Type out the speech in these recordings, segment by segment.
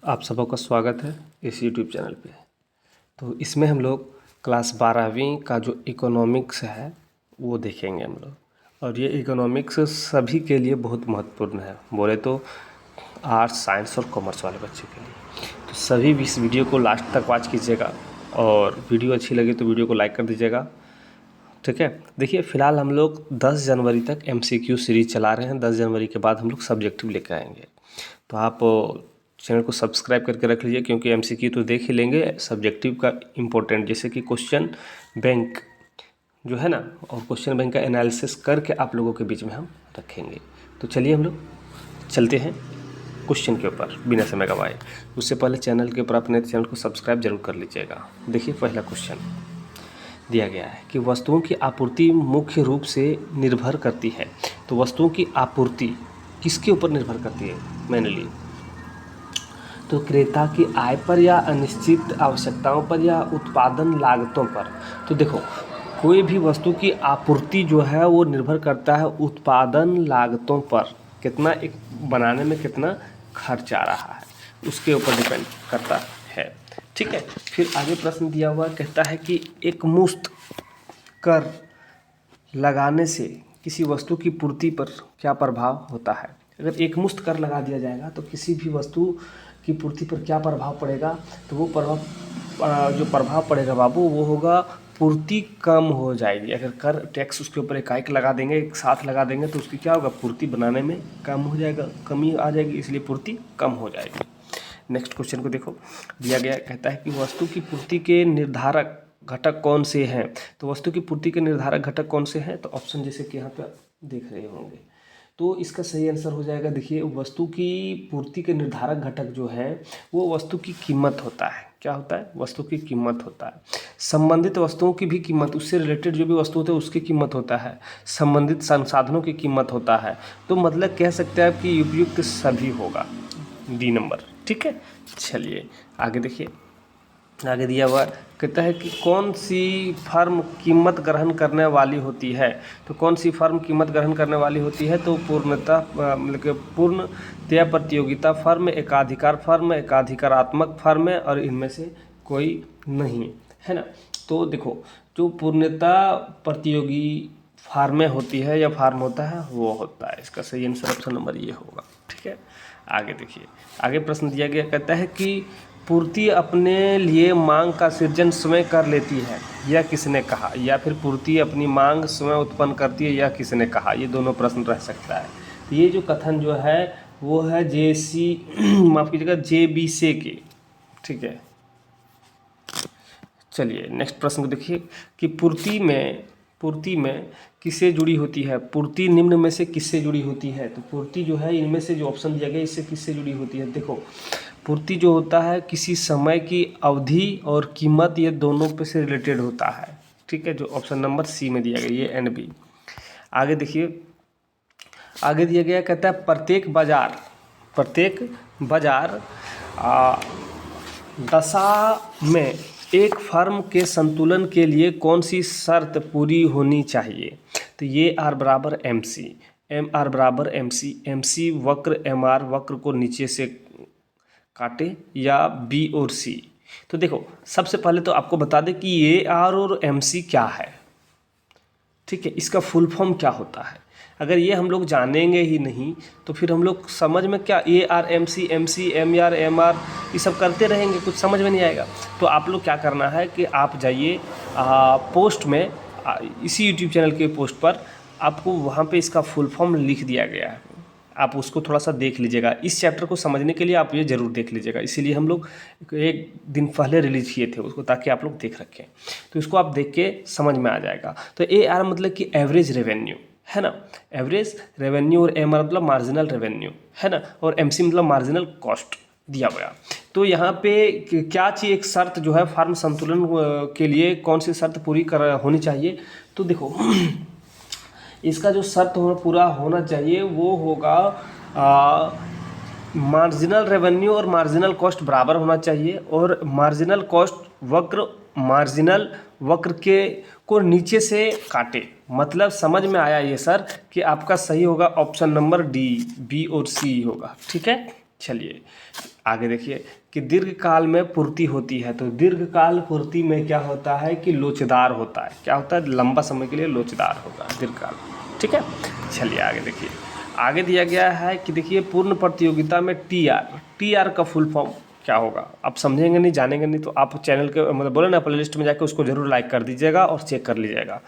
आप सबका स्वागत है इस यूट्यूब चैनल पे। तो इसमें हम लोग क्लास 12वीं का जो इकोनॉमिक्स है वो देखेंगे हम लोग। और ये इकोनॉमिक्स सभी के लिए बहुत महत्वपूर्ण है, बोले तो आर्ट्स, साइंस और कॉमर्स वाले बच्चे के लिए। तो सभी भी इस वीडियो को लास्ट तक वॉच कीजिएगा और वीडियो अच्छी लगे तो वीडियो को लाइक कर दीजिएगा, ठीक है। देखिए, फ़िलहाल हम लोग 10 जनवरी तक MCQ सीरीज़ चला रहे हैं। 10 जनवरी के बाद हम लोग सब्जेक्टिव लेकर आएंगे। तो आप चैनल को सब्सक्राइब करके रख लीजिए, क्योंकि MCQ तो देख ही लेंगे, सब्जेक्टिव का इम्पोर्टेंट जैसे कि क्वेश्चन बैंक जो है ना, और क्वेश्चन बैंक का एनालिसिस करके आप लोगों के बीच में हम रखेंगे। तो चलिए हम लोग चलते हैं क्वेश्चन के ऊपर बिना समय गवाए। उससे पहले चैनल के ऊपर अपने चैनल को सब्सक्राइब जरूर कर लीजिएगा। देखिए, पहला क्वेश्चन दिया गया है कि वस्तुओं की आपूर्ति मुख्य रूप से निर्भर करती है। तो वस्तुओं की आपूर्ति किसके ऊपर निर्भर करती है मेनली? तो क्रेता की आय पर, या अनिश्चित आवश्यकताओं पर, या उत्पादन लागतों पर। तो देखो, कोई भी वस्तु की आपूर्ति जो है वो निर्भर करता है उत्पादन लागतों पर, कितना एक बनाने में कितना खर्च आ रहा है उसके ऊपर डिपेंड करता है, ठीक है। फिर आगे प्रश्न दिया हुआ कहता है कि एक मुश्त कर लगाने से किसी वस्तु की पूर्ति पर क्या प्रभाव होता है। अगर एक मुश्त कर लगा दिया जाएगा तो किसी भी वस्तु की पूर्ति पर क्या प्रभाव पड़ेगा? तो वो जो प्रभाव पड़ेगा बाबू, वो होगा पूर्ति कम हो जाएगी। अगर कर टैक्स उसके ऊपर एकाएक लगा देंगे, एक साथ लगा देंगे, तो उसकी क्या होगा? पूर्ति बनाने में कम हो जाएगा, कमी आ जाएगी, इसलिए पूर्ति कम हो जाएगी। नेक्स्ट क्वेश्चन को देखो, दिया गया कहता है कि वस्तु की पूर्ति के निर्धारक घटक कौन से हैं। तो वस्तु की पूर्ति के निर्धारक घटक कौन से हैं? तो ऑप्शन जैसे कि यहाँ पे देख रहे होंगे, तो इसका सही आंसर हो जाएगा। देखिए, वस्तु की पूर्ति के निर्धारक घटक जो है वो वस्तु की कीमत होता है। क्या होता है? वस्तु की कीमत होता है। संबंधित वस्तुओं की भी कीमत, उससे रिलेटेड जो भी वस्तु होते हैं उसकी कीमत होता है। संबंधित संसाधनों की कीमत होता है। तो मतलब कह सकते हैं कि उपयुक्त सभी होगा, डी नंबर, ठीक है। चलिए आगे देखिए, आगे दिया हुआ कहता है कि कौन सी फर्म कीमत ग्रहण करने वाली होती है। तो कौन सी फर्म कीमत ग्रहण करने वाली होती है? तो मतलब कि पूर्णतया प्रतियोगिता फर्म, एकाधिकार फर्म, एकाधिकारात्मक फर्म है, और इनमें से कोई नहीं है ना। तो देखो, जो पूर्णतया प्रतियोगी फार्में होती है या फार्म होता है वो होता है। इसका सही आंसर ऑप्शन नंबर ये होगा, ठीक है। आगे देखिए, आगे प्रश्न दिया गया कहता है कि पूर्ति अपने लिए मांग का सृजन स्वयं कर लेती है, यह किसने कहा? या फिर पूर्ति अपनी मांग स्वयं उत्पन्न करती है, यह किसने कहा? ये दोनों प्रश्न रह सकता है। तो ये जो कथन जो है वो है माफ़ कीजिएगा, JB के, ठीक है। चलिए नेक्स्ट प्रश्न को देखिए कि पूर्ति में किससे जुड़ी होती है। पूर्ति निम्न में से किससे जुड़ी होती है? तो पूर्ति जो है इनमें से जो ऑप्शन दिया गया इससे किससे जुड़ी होती है? देखो, पूर्ति जो होता है किसी समय की अवधि और कीमत, ये दोनों पे से रिलेटेड होता है, ठीक है। जो ऑप्शन नंबर सी में दिया गया, ये NB। आगे देखिए, आगे दिया गया कहता है प्रत्येक बाजार दशा में एक फर्म के संतुलन के लिए कौन सी शर्त पूरी होनी चाहिए? तो ये R बराबर MC, MR बराबर MC वक्र MR वक्र को नीचे से काटे, या B और C। तो देखो, सबसे पहले तो आपको बता दें कि ये AR और MC क्या है, ठीक है। इसका फुल फॉर्म क्या होता है? अगर ये हम लोग जानेंगे ही नहीं तो फिर हम लोग समझ में क्या AR MC MC MR MR ये सब करते रहेंगे, कुछ समझ में नहीं आएगा। तो आप लोग क्या करना है कि आप जाइए पोस्ट में, इसी यूट्यूब चैनल के पोस्ट पर आपको वहाँ पे इसका फुल फॉर्म लिख दिया गया है, आप उसको थोड़ा सा देख लीजिएगा। इस चैप्टर को समझने के लिए आप ये ज़रूर देख लीजिएगा, इसीलिए हम लोग एक दिन पहले रिलीज किए थे उसको, ताकि आप लोग देख रखें। तो इसको आप देख के समझ में आ जाएगा। तो AR मतलब कि एवरेज रेवेन्यू है ना, एवरेज रेवेन्यू, और MR मतलब मार्जिनल रेवेन्यू है ना, और MC मतलब मार्जिनल कॉस्ट दिया गया। तो यहाँ पे क्या चीज़, एक शर्त जो है फार्म संतुलन के लिए कौन सी शर्त पूरी होनी चाहिए? तो देखो इसका जो शर्त पूरा होना चाहिए वो होगा मार्जिनल रेवेन्यू और मार्जिनल कॉस्ट बराबर होना चाहिए, और मार्जिनल कॉस्ट मार्जिनल वक्र के को नीचे से काटे। मतलब समझ में आया ये सर कि आपका सही होगा ऑप्शन नंबर D, B और C होगा, ठीक है। चलिए आगे देखिए कि दीर्घकाल में पूर्ति होती है, तो दीर्घकाल पूर्ति में क्या होता है कि लोचदार होता है। क्या होता है? लंबा समय के लिए लोचदार होता है दीर्घकाल। ठीक है, चलिए आगे देखिए। आगे दिया गया है कि देखिए पूर्ण प्रतियोगिता में टीआर का फुल फॉर्म क्या होगा। आप समझेंगे नहीं, जानेंगे नहीं, तो आप चैनल के मतलब बोले ना प्ले लिस्ट में जाकर उसको जरूर लाइक कर दीजिएगा और चेक कर लीजिएगा।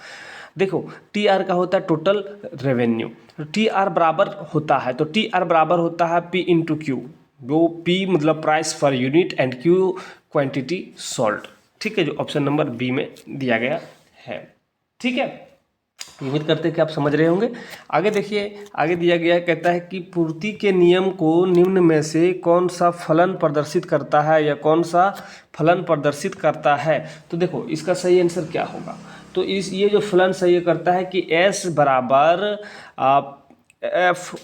देखो टीआर का होता है टोटल रेवेन्यू, टीआर बराबर होता है, तो टीआर बराबर होता है पी इंटू क्यू, वो पी मतलब price per unit and Q quantity sold. ठीक है, जो ऑप्शन नंबर बी में दिया गया है। ठीक है, उम्मीद करते हैं कि आप समझ रहे होंगे। आगे देखिए, आगे दिया गया कहता है कि पूर्ति के नियम को निम्न में से कौन सा फलन प्रदर्शित करता है या कौन सा फलन प्रदर्शित करता है। तो देखो इसका सही आंसर क्या होगा। तो ये जो फलन सही करता है कि S बराबर F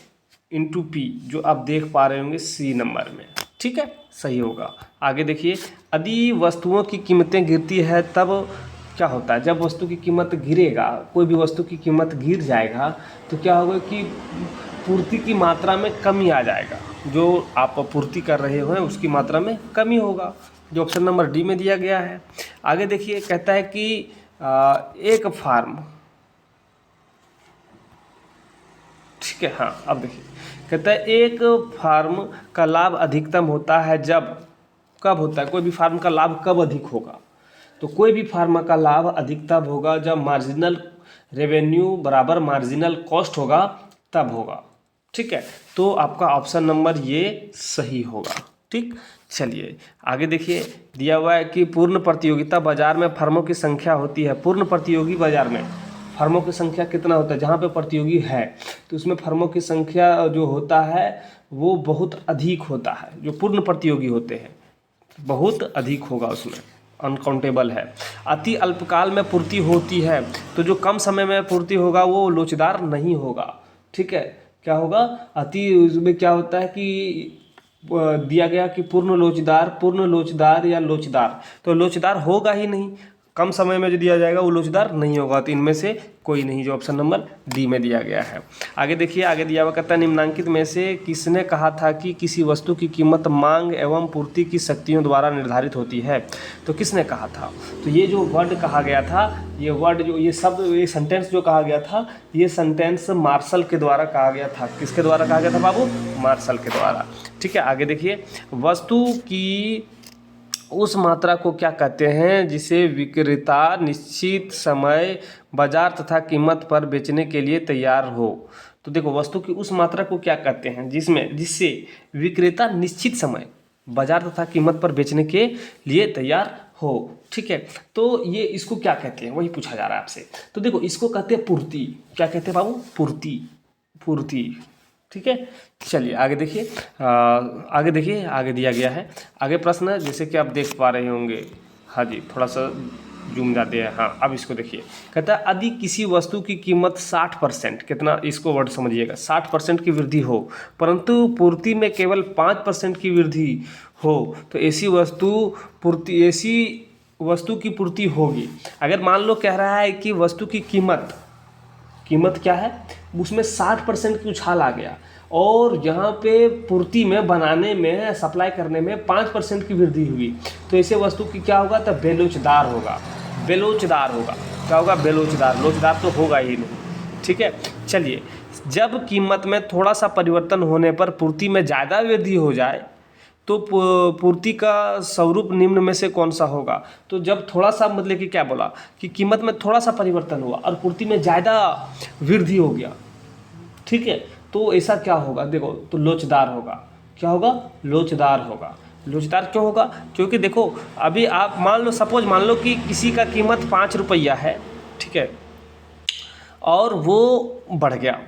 इंटू पी, जो आप देख पा रहे होंगे सी नंबर में। ठीक है, सही होगा। आगे देखिए, यदि वस्तुओं की कीमतें गिरती है तब क्या होता है। जब वस्तु की कीमत गिरेगा, कोई भी वस्तु की कीमत गिर जाएगा तो क्या होगा कि पूर्ति की मात्रा में कमी आ जाएगा, जो आप पूर्ति कर रहे हो उसकी मात्रा में कमी होगा, जो ऑप्शन नंबर डी में दिया गया है। आगे देखिए, कहता है कि एक फार्म, ठीक है, हाँ अब देखिए कहता है एक फार्म का लाभ अधिकतम होता है जब, कब होता है, कोई भी फार्म का लाभ कब अधिक होगा। तो कोई भी फार्म का लाभ अधिकतम होगा जब मार्जिनल रेवेन्यू बराबर मार्जिनल कॉस्ट होगा, तब होगा। ठीक है, तो आपका ऑप्शन नंबर ये सही होगा। ठीक, चलिए आगे देखिए, दिया हुआ है कि पूर्ण प्रतियोगिता बाजार में फर्मों की संख्या होती है। पूर्ण प्रतियोगी बाजार में फर्मों की संख्या कितना होता है, जहाँ पे प्रतियोगी है तो उसमें फर्मों की संख्या जो होता है वो बहुत अधिक होता है। जो पूर्ण प्रतियोगी होते हैं बहुत अधिक होगा, उसमें अनकाउंटेबल है। अति अल्पकाल में पूर्ति होती है, तो जो कम समय में पूर्ति होगा वो लोचदार नहीं होगा। ठीक है, क्या होगा, अति उसमें क्या होता है कि दिया गया कि पूर्ण लोचदार या लोचदार, तो लोचदार होगा ही नहीं। कम समय में जो दिया जाएगा वो लोचदार नहीं होगा, तो इनमें से कोई नहीं, जो ऑप्शन नंबर डी में दिया गया है। आगे देखिए, आगे दिया हुआ कहता है निम्नांकित में से किसने कहा था कि किसी वस्तु की कीमत मांग एवं पूर्ति की शक्तियों द्वारा निर्धारित होती है। तो किसने कहा था, तो ये जो वर्ड कहा गया था, ये वर्ड जो ये शब्द ये सेंटेंस जो कहा गया था, ये सेंटेंस मार्शल के द्वारा कहा गया था। किसके द्वारा कहा गया था बाबू? मार्शल के द्वारा। ठीक है, आगे देखिए, वस्तु की उस मात्रा को क्या कहते हैं जिसे विक्रेता निश्चित समय बाजार तथा कीमत पर बेचने के लिए तैयार हो। तो देखो वस्तु की उस मात्रा को क्या कहते हैं जिससे विक्रेता निश्चित समय बाजार तथा कीमत पर बेचने के लिए तैयार हो। ठीक है, तो ये इसको क्या कहते हैं वही पूछा जा रहा है आपसे। तो देखो इसको कहते हैं पूर्ति। क्या कहते हैं बाबू? पूर्ति। ठीक है, चलिए आगे देखिए, आगे दिया गया है। आगे प्रश्न है जैसे कि आप देख पा रहे होंगे। हाँ जी, थोड़ा सा जूम जाते हैं। हाँ, अब इसको देखिए, कहता है यदि किसी वस्तु की कीमत 60%, कितना, इसको वर्ड समझिएगा, 60% की वृद्धि हो परंतु पूर्ति में केवल 5% की वृद्धि हो तो ऐसी वस्तु की पूर्ति होगी। अगर मान लो कह रहा है कि वस्तु की कीमत क्या है, उसमें 60% की उछाल आ गया और यहाँ पे पूर्ति में बनाने में सप्लाई करने में 5% की वृद्धि हुई, तो ऐसे वस्तु की क्या होगा? तो बेलोचदार होगा। क्या होगा? बेलोचदार। लोचदार तो होगा ही नहीं। ठीक है, चलिए, जब कीमत में थोड़ा सा परिवर्तन होने पर पूर्ति में ज़्यादा वृद्धि हो जाए तो पूर्ति का स्वरूप निम्न में से कौन सा होगा। तो जब थोड़ा सा मतलब कि क्या बोला कि कीमत में थोड़ा सा परिवर्तन हुआ और पूर्ति में ज़्यादा वृद्धि हो गया, ठीक है, तो ऐसा क्या होगा? देखो, तो लोचदार होगा। क्या होगा? लोचदार होगा। लोचदार क्यों होगा? क्योंकि देखो अभी आप सपोज मान लो कि किसी का कीमत 5 रुपया है, ठीक है, और वो बढ़ गया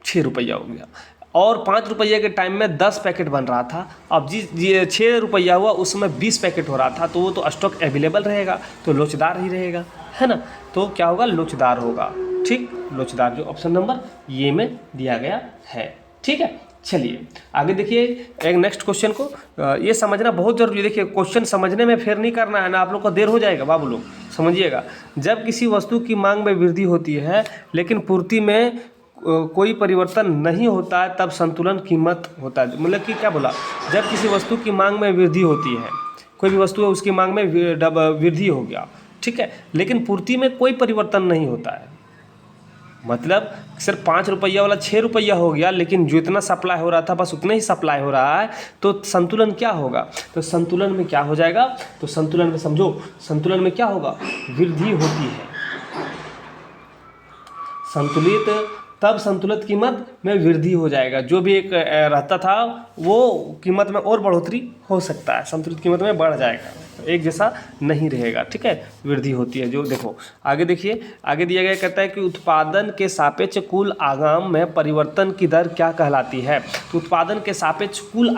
6 रुपया हो गया और 5 रुपये के टाइम में 10 पैकेट बन रहा था। अब जिस 6 रुपया हुआ उसमें 20 पैकेट हो रहा था, तो वो तो स्टॉक अवेलेबल रहेगा, तो लोचदार ही रहेगा, है ना। तो क्या होगा? लोचदार होगा। ठीक, लोचदार, जो ऑप्शन नंबर ये में दिया गया है। ठीक है, चलिए आगे देखिए, एक नेक्स्ट क्वेश्चन को ये समझना बहुत जरूरी है। देखिए क्वेश्चन समझने में फेर नहीं करना है ना, आप लोग को देर हो जाएगा बाबू लोग, समझिएगा। जब किसी वस्तु की मांग में वृद्धि होती है लेकिन पूर्ति में कोई परिवर्तन नहीं होता है तब संतुलन कीमत होता है। मतलब कि क्या बोला, जब किसी वस्तु की मांग में वृद्धि होती है, कोई भी वस्तु है उसकी मांग में वृद्धि हो गया, ठीक है, लेकिन पूर्ति में कोई परिवर्तन नहीं होता है। मतलब सिर्फ 5 रुपया वाला 6 रुपया हो गया, लेकिन जो इतना सप्लाई हो रहा था बस उतना ही सप्लाई हो रहा है, तो संतुलन क्या होगा? तो संतुलन में क्या हो जाएगा? तो संतुलन में समझो, संतुलन में क्या होगा? वृद्धि होती है। तब संतुलित कीमत में वृद्धि हो जाएगा। जो भी एक रहता था वो कीमत में और बढ़ोतरी हो सकता है, संतुलित कीमत में बढ़ जाएगा, एक जैसा नहीं रहेगा, ठीक है, वृद्धि होती है। जो देखो आगे देखिए, आगे दिया गया कहता है कि उत्पादन के सापेक्ष कुल आगाम में परिवर्तन की दर क्या कहलाती है? तो उत्पादन के सापेक्ष कुल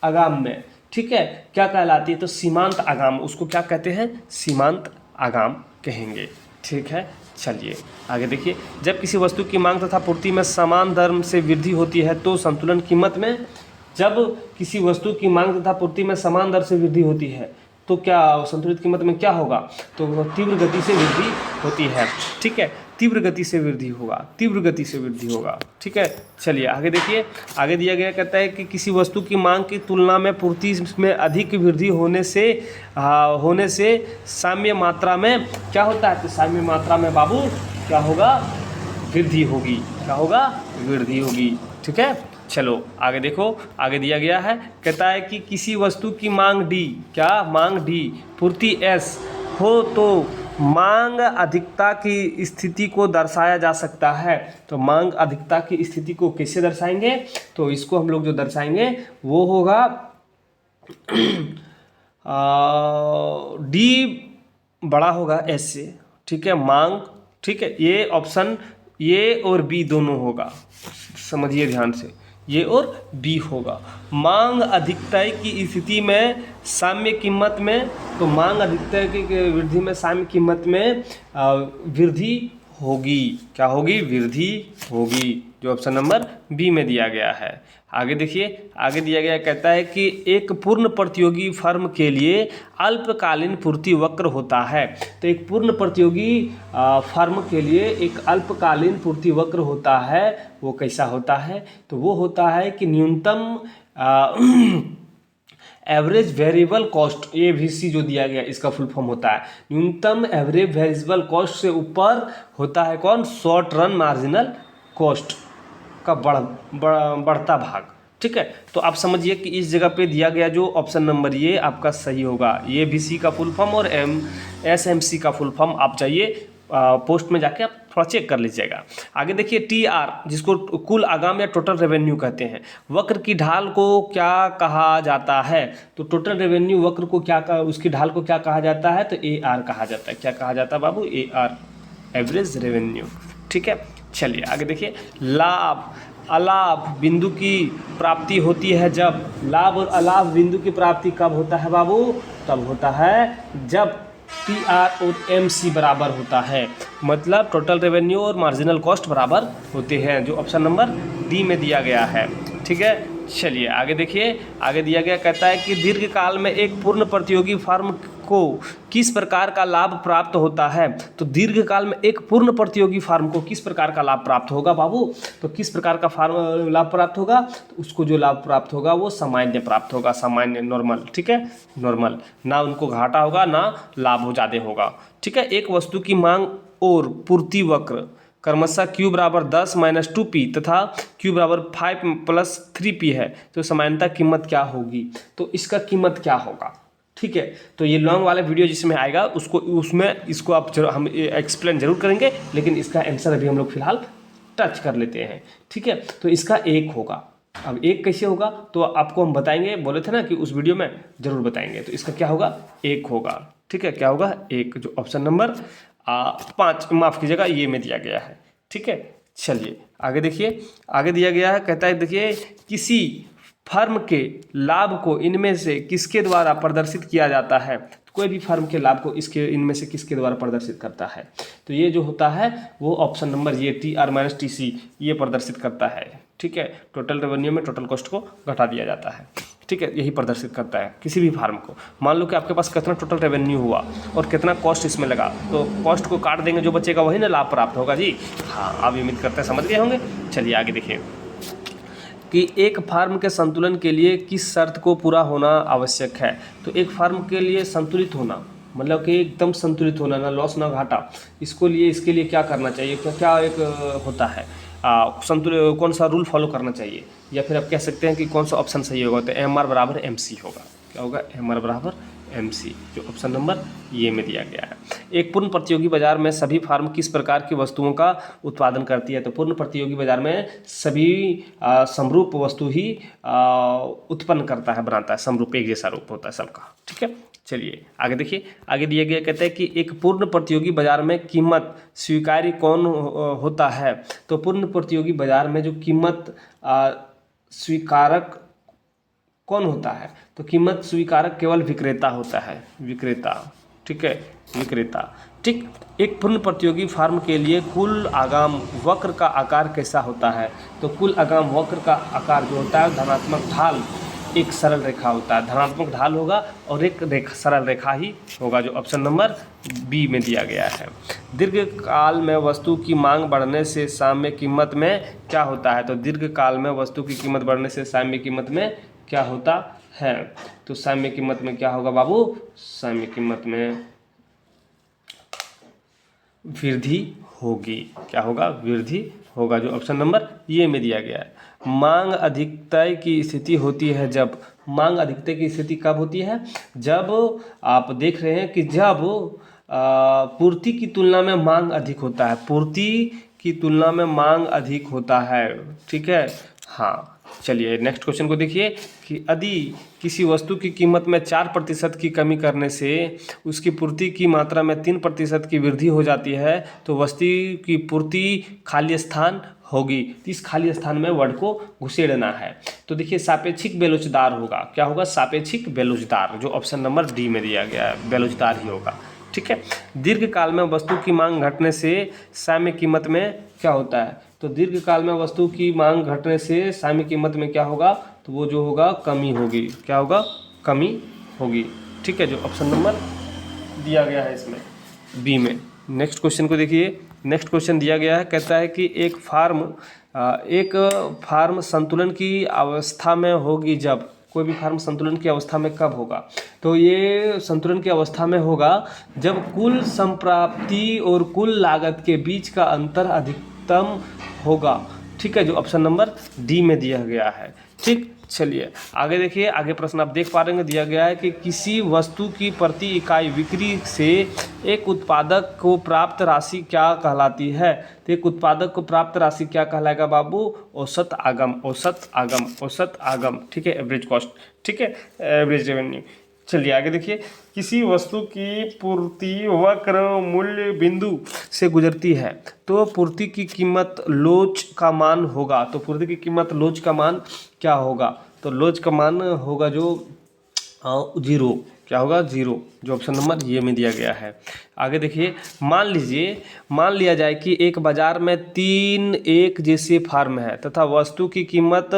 आगाम में, ठीक है, क्या कहलाती है? तो सीमांत आगाम, उसको क्या कहते हैं? सीमांत आगाम कहेंगे, ठीक है। चलिए आगे देखिए, जब किसी वस्तु की मांग तथा पूर्ति में समान दर से वृद्धि होती है तो संतुलन कीमत में, जब किसी वस्तु की मांग तथा पूर्ति में समान दर से वृद्धि होती है तो क्या संतुलित कीमत में क्या होगा? तो तीव्र गति से वृद्धि होती है, ठीक है, तीव्र गति से वृद्धि होगा, ठीक है। चलिए आगे देखिए, आगे दिया गया कहता है कि किसी वस्तु की मांग की तुलना में पूर्ति में अधिक वृद्धि होने से साम्य मात्रा में क्या होता है? तो साम्य मात्रा में बाबू क्या होगा? वृद्धि होगी, ठीक है। चलो आगे देखो, आगे दिया गया है कहता है कि किसी वस्तु की मांग डी, मांग डी पूर्ति एस हो तो मांग अधिकता की स्थिति को दर्शाया जा सकता है। तो मांग अधिकता की स्थिति को कैसे दर्शाएंगे? तो इसको हम लोग जो दर्शाएंगे वो होगा डी बड़ा होगा एस से, ठीक है, मांग, ठीक है, ये ऑप्शन ए और बी दोनों होगा, समझिए ध्यान से, ये और बी होगा। मांग अधिकता की स्थिति में साम्य कीमत में, तो मांग अधिकता की वृद्धि में साम्य कीमत में वृद्धि होगी, क्या होगी? वृद्धि होगी, जो ऑप्शन नंबर बी में दिया गया है। आगे देखिए, आगे दिया गया कहता है कि एक पूर्ण प्रतियोगी फर्म के लिए अल्पकालीन पूर्ति वक्र होता है। तो एक पूर्ण प्रतियोगी फर्म के लिए एक अल्पकालीन पूर्ति वक्र होता है, वो कैसा होता है? तो वो होता है कि न्यूनतम एवरेज वेरिएबल कॉस्ट, एवीसी जो दिया गया इसका फुल फॉर्म होता है न्यूनतम एवरेज वेरिएबल कॉस्ट से ऊपर होता है कौन? शॉर्ट रन मार्जिनल कॉस्ट का बढ़ता भाग, ठीक है। तो आप समझिए कि इस जगह पे दिया गया जो ऑप्शन नंबर ये आपका सही होगा। ये बीसी का फुल फॉर्म और एसएमसी का फुल फॉर्म आप चाहिए पोस्ट में जाके आप थोड़ा चेक कर लीजिएगा। आगे देखिए, टीआर जिसको कुल आगाम या टोटल रेवेन्यू कहते हैं, वक्र की ढाल को क्या कहा जाता है? तो टोटल रेवेन्यू वक्र को उसकी ढाल को क्या कहा जाता है? तो एआर कहा जाता है। क्या कहा जाता है बाबू? एआर, एवरेज रेवेन्यू, ठीक है। चलिए आगे देखिए, लाभ अलाभ बिंदु की प्राप्ति होती है जब, लाभ और अलाभ बिंदु की प्राप्ति कब होता है बाबू? तब होता है जब टीआर और एमसी बराबर होता है, मतलब टोटल रेवेन्यू और मार्जिनल कॉस्ट बराबर होते हैं, जो ऑप्शन नंबर डी में दिया गया है, ठीक है। चलिए आगे देखिए, आगे दिया गया कहता है कि दीर्घकाल में एक पूर्ण प्रतियोगी फर्म को किस प्रकार का लाभ प्राप्त होता है? तो दीर्घकाल में एक पूर्ण प्रतियोगी फर्म को किस प्रकार का लाभ प्राप्त होगा बाबू? तो किस प्रकार का लाभ प्राप्त होगा? तो उसको जो लाभ प्राप्त होगा वो सामान्य प्राप्त होगा, सामान्य, नॉर्मल, ठीक है, नॉर्मल, ना उनको घाटा होगा ना लाभ हो ज़्यादा होगा, ठीक है। एक वस्तु की मांग और पूर्ति वक्र क्रमशः Q बराबर 10 - 2P तथा Q बराबर 5 + 3P है, तो सामान्यतः कीमत क्या होगी? तो इसका कीमत क्या होगा, ठीक है। तो ये लॉन्ग वाला वीडियो जिसमें आएगा उसमें इसको आप हम एक्सप्लेन जरूर करेंगे, लेकिन इसका आंसर अभी हम लोग फिलहाल टच कर लेते हैं, ठीक है। तो इसका 1 होगा। अब 1 कैसे होगा? तो आपको हम बताएंगे, बोले थे ना कि उस वीडियो में जरूर बताएंगे। तो इसका क्या होगा? 1 होगा, ठीक है। क्या होगा? 1, जो ऑप्शन नंबर 5, माफ़ कीजिएगा, ये में दिया गया है, ठीक है। चलिए आगे देखिए, आगे दिया गया है कहता है, देखिए, किसी फर्म के लाभ को इनमें से किसके द्वारा प्रदर्शित किया जाता है? कोई भी फर्म के लाभ को इनमें से किसके द्वारा प्रदर्शित करता है? तो ये जो होता है वो ऑप्शन नंबर ये टीआर - टीसी ये प्रदर्शित करता है, ठीक है। टोटल रेवेन्यू में टोटल कॉस्ट को घटा दिया जाता है, ठीक है, यही प्रदर्शित करता है किसी भी फार्म को। मान लो कि आपके पास कितना टोटल रेवेन्यू हुआ और कितना कॉस्ट इसमें लगा, तो कॉस्ट को काट देंगे, जो बचेगा वही ना लाभ प्राप्त होगा जी। हाँ, आप उम्मीद करते हैं समझ गए होंगे। चलिए आगे देखिए कि एक फार्म के संतुलन के लिए किस शर्त को पूरा होना आवश्यक है। तो एक फार्म के लिए संतुलित होना मतलब कि एकदम संतुलित होना, ना लॉस ना घाटा, इसके लिए क्या करना चाहिए, क्या क्या एक होता है संतुलन, कौन सा रूल फॉलो करना चाहिए, या फिर आप कह सकते हैं कि कौन सा ऑप्शन सही होगा। तो MR बराबर MC होगा। क्या होगा? MR बराबर MC, जो ऑप्शन नंबर ये में दिया गया है। एक पूर्ण प्रतियोगी बाजार में सभी फार्म किस प्रकार की वस्तुओं का उत्पादन करती है। तो पूर्ण प्रतियोगी बाजार में सभी समरूप वस्तु ही उत्पन्न करता है, बनाता है, समरूप एक जैसा रूप होता है सबका। ठीक है, चलिए आगे देखिए। आगे दिया गया कहते हैं कि एक पूर्ण प्रतियोगी बाजार में कीमत स्वीकार्य कौन होता है। तो पूर्ण प्रतियोगी बाजार में जो कीमत स्वीकारक कौन होता है। तो कीमत स्वीकारक केवल विक्रेता होता है, विक्रेता। ठीक है, विक्रेता। ठीक, एक पूर्ण प्रतियोगी फार्म के लिए कुल आगाम वक्र का आकार कैसा होता है। तो कुल आगाम वक्र का आकार जो होता है धनात्मक ढाल एक सरल रेखा होता है, धनात्मक ढाल होगा और एक सरल रेखा ही होगा, जो ऑप्शन नंबर बी में दिया गया है। दीर्घकाल में वस्तु की मांग बढ़ने से साम्य कीमत में क्या होता है। तो दीर्घकाल में वस्तु की कीमत बढ़ने से साम्य कीमत में क्या होता है। तो साम्य कीमत में क्या होगा बाबू, साम्य कीमत में वृद्धि होगी। क्या होगा? वृद्धि होगा, जो ऑप्शन नंबर ये में दिया गया है। मांग अधिकतय की स्थिति होती है जब, मांग अधिकतय की स्थिति कब होती है, जब आप देख रहे हैं कि जब पूर्ति की तुलना में मांग अधिक होता है, पूर्ति की तुलना में मांग अधिक होता है। ठीक है, हाँ। चलिए नेक्स्ट क्वेश्चन को देखिए कि यदि किसी वस्तु की कीमत में 4% की कमी करने से उसकी पूर्ति की मात्रा में 3% की वृद्धि हो जाती है तो वस्तु की पूर्ति खाली स्थान होगी। तो इस खाली स्थान में वर्ड को घुसेड़ना है। तो देखिए सापेक्षिक बेलोचदार होगा। क्या होगा? सापेक्षिक बेलोचदार, जो ऑप्शन नंबर डी में दिया गया है, बेलोचदार ही होगा। ठीक है, दीर्घकाल में वस्तु की मांग घटने से साम्य कीमत में क्या होता है। तो दीर्घकाल में वस्तु की मांग घटने से साम्य कीमत में क्या होगा, तो वो जो होगा कमी होगी। क्या होगा? कमी होगी। ठीक है, जो ऑप्शन नंबर दिया गया है इसमें बी में। नेक्स्ट क्वेश्चन को देखिए। नेक्स्ट क्वेश्चन दिया गया है, कहता है कि एक फार्म संतुलन की अवस्था में होगी जब, कोई भी फार्म संतुलन की अवस्था में कब होगा। तो ये संतुलन की अवस्था में होगा जब कुल संप्राप्ति और कुल लागत के बीच का अंतर अधिकतम होगा। ठीक है, जो ऑप्शन नंबर डी में दिया गया है। ठीक, चलिए आगे देखिए। आगे प्रश्न आप देख पा रहे हैं, दिया गया है कि किसी वस्तु की प्रति इकाई बिक्री से एक उत्पादक को प्राप्त राशि क्या कहलाती है। तो एक उत्पादक को प्राप्त राशि क्या कहलाएगा बाबू? औसत आगम, औसत आगम, औसत आगम। ठीक है, एवरेज कॉस्ट। ठीक है, एवरेज रेवेन्यू। चलिए आगे देखिए। किसी वस्तु की पूर्ति वक्र मूल्य बिंदु से गुजरती है तो पूर्ति की कीमत लोच का मान होगा। तो पूर्ति की कीमत लोच का मान क्या होगा? तो लोच का मान होगा जो 0। क्या होगा? 0, जो ऑप्शन नंबर ये में दिया गया है। आगे देखिए। मान लिया जाए कि एक बाजार में 3 एक जैसे फार्म है तथा वस्तु की कीमत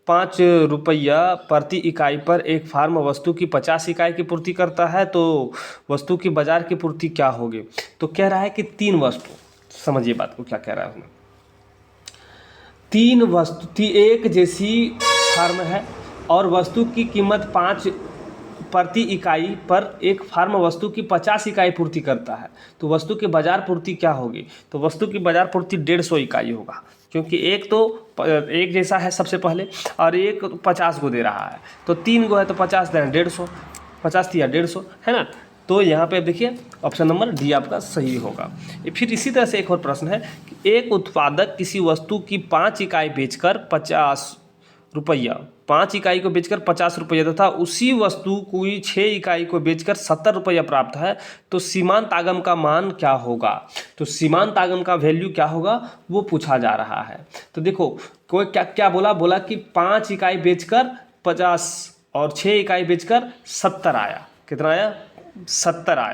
5 रुपया प्रति इकाई पर एक फार्म वस्तु की 50 इकाई की पूर्ति करता है, तो वस्तु की बाजार की पूर्ति क्या होगी। तो कह रहा है कि 3 वस्तु, समझिए बात को क्या कह रहा है उसने। 3 वस्तु थी, एक जैसी फार्म है और वस्तु की कीमत 5 प्रति इकाई पर एक फार्म वस्तु की 50 इकाई पूर्ति करता है, तो वस्तु की बाजार पूर्ति क्या होगी। तो वस्तु की बाजार पूर्ति 150 इकाई होगा, क्योंकि एक तो एक जैसा है सबसे पहले और एक 50 को दे रहा है, तो 3 गो है तो 50 देना 150, 50 दिया 150, है ना। तो यहाँ पे देखिए ऑप्शन नंबर डी आपका सही होगा। फिर इसी तरह से एक और प्रश्न है कि एक उत्पादक किसी वस्तु की 5 इकाई बेचकर 50 रुपया, 5 इकाई को बेचकर 50 रुपया तथा उसी वस्तु को 6 इकाई को बेचकर 70 रुपया प्राप्त है, तो सीमांत आगम का मान क्या होगा। तो सीमांत आगम का वैल्यू क्या होगा वो पूछा जा रहा है। तो देखो कोई क्या बोला कि 5 इकाई बेचकर 50 और 6 इकाई बेचकर 70 आया। कितना आया? 70 आया।